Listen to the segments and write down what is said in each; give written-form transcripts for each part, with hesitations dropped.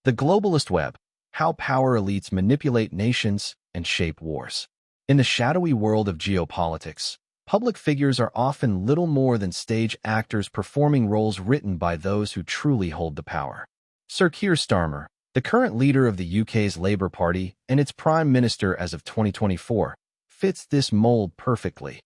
The globalist web, how power elites manipulate nations and shape wars. In the shadowy world of geopolitics, public figures are often little more than stage actors performing roles written by those who truly hold the power. Sir Keir Starmer, the current leader of the UK's Labour Party and its Prime Minister as of 2024, fits this mold perfectly.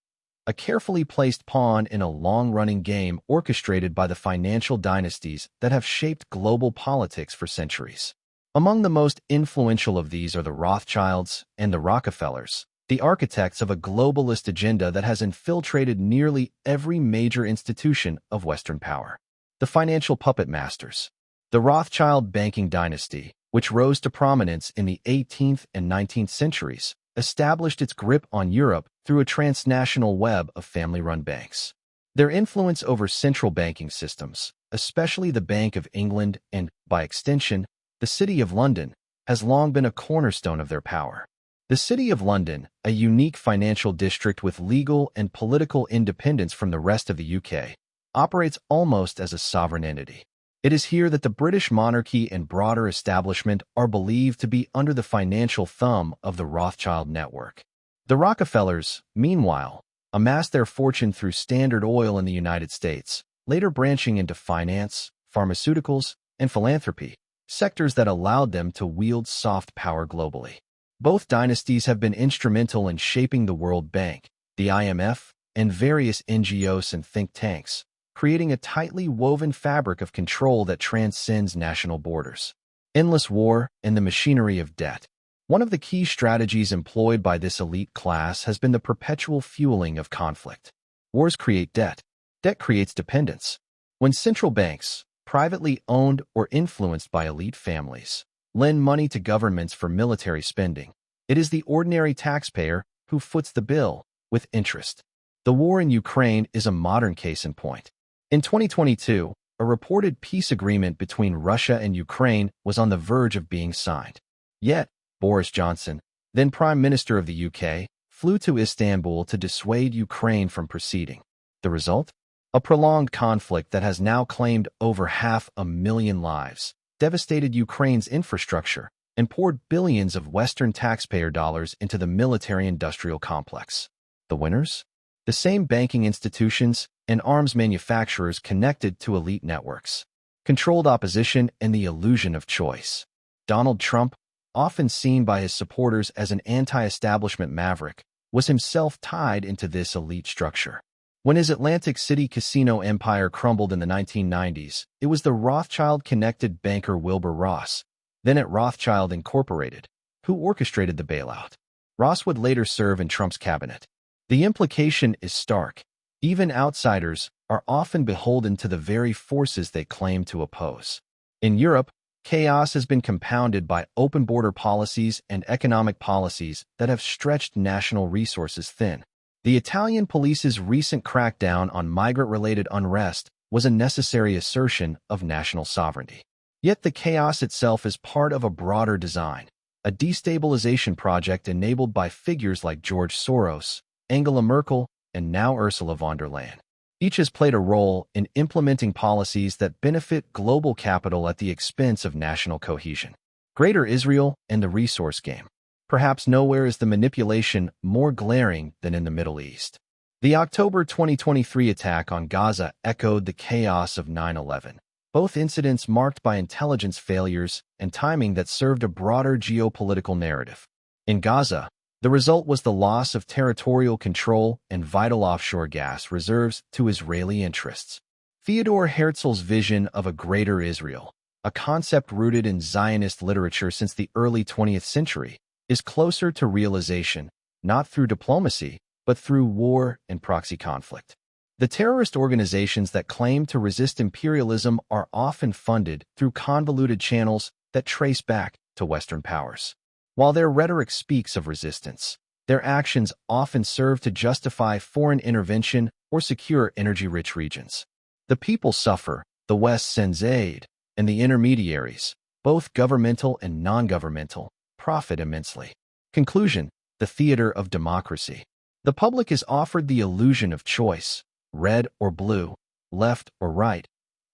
A carefully placed pawn in a long-running game orchestrated by the financial dynasties that have shaped global politics for centuries. Among the most influential of these are the Rothschilds and the Rockefellers, the architects of a globalist agenda that has infiltrated nearly every major institution of Western power. The financial puppet masters. The Rothschild banking dynasty, which rose to prominence in the 18th and 19th centuries, established its grip on Europe through a transnational web of family-run banks. Their influence over central banking systems, especially the Bank of England and, by extension, the City of London, has long been a cornerstone of their power. The City of London, a unique financial district with legal and political independence from the rest of the UK, operates almost as a sovereign entity. It is here that the British monarchy and broader establishment are believed to be under the financial thumb of the Rothschild network. The Rockefellers, meanwhile, amassed their fortune through Standard Oil in the United States, later branching into finance, pharmaceuticals, and philanthropy, sectors that allowed them to wield soft power globally. Both dynasties have been instrumental in shaping the World Bank, the IMF, and various NGOs and think tanks, creating a tightly woven fabric of control that transcends national borders. Endless war and the machinery of debt. One of the key strategies employed by this elite class has been the perpetual fueling of conflict. Wars create debt. Debt creates dependence. When central banks, privately owned or influenced by elite families, lend money to governments for military spending, it is the ordinary taxpayer who foots the bill with interest. The war in Ukraine is a modern case in point. In 2022, a reported peace agreement between Russia and Ukraine was on the verge of being signed. Yet, Boris Johnson, then Prime Minister of the UK, flew to Istanbul to dissuade Ukraine from proceeding. The result? A prolonged conflict that has now claimed over 500,000 lives, devastated Ukraine's infrastructure, and poured billions of Western taxpayer dollars into the military-industrial complex. The winners? The same banking institutions and arms manufacturers connected to elite networks. Controlled opposition and the illusion of choice. Donald Trump, often seen by his supporters as an anti-establishment maverick, was himself tied into this elite structure. When his Atlantic City casino empire crumbled in the 1990s, it was the Rothschild-connected banker Wilbur Ross, then at Rothschild Incorporated, who orchestrated the bailout. Ross would later serve in Trump's cabinet. The implication is stark. Even outsiders are often beholden to the very forces they claim to oppose. In Europe, chaos has been compounded by open border policies and economic policies that have stretched national resources thin. The Italian police's recent crackdown on migrant-related unrest was a necessary assertion of national sovereignty. Yet the chaos itself is part of a broader design, a destabilization project enabled by figures like George Soros, Angela Merkel, and now Ursula von der Leyen. Each has played a role in implementing policies that benefit global capital at the expense of national cohesion. Greater Israel and the resource game. Perhaps nowhere is the manipulation more glaring than in the Middle East. The October 2023 attack on Gaza echoed the chaos of 9/11, both incidents marked by intelligence failures and timing that served a broader geopolitical narrative. In Gaza, the result was the loss of territorial control and vital offshore gas reserves to Israeli interests. Theodor Herzl's vision of a Greater Israel, a concept rooted in Zionist literature since the early 20th century, is closer to realization, not through diplomacy, but through war and proxy conflict. The terrorist organizations that claim to resist imperialism are often funded through convoluted channels that trace back to Western powers. While their rhetoric speaks of resistance, their actions often serve to justify foreign intervention or secure energy-rich regions. The people suffer, the West sends aid, and the intermediaries, both governmental and non-governmental, profit immensely. Conclusion: the theater of democracy. The public is offered the illusion of choice, red or blue, left or right,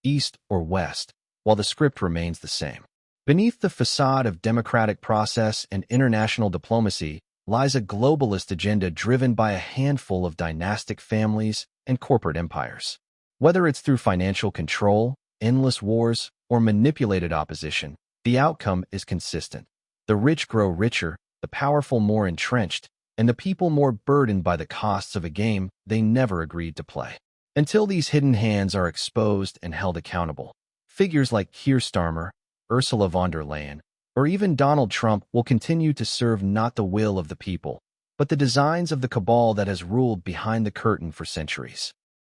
east or west, while the script remains the same. Beneath the facade of democratic process and international diplomacy lies a globalist agenda driven by a handful of dynastic families and corporate empires. Whether it's through financial control, endless wars, or manipulated opposition, the outcome is consistent. The rich grow richer, the powerful more entrenched, and the people more burdened by the costs of a game they never agreed to play. Until these hidden hands are exposed and held accountable, figures like Keir Starmer, Ursula von der Leyen, or even Donald Trump will continue to serve not the will of the people, but the designs of the cabal that has ruled behind the curtain for centuries.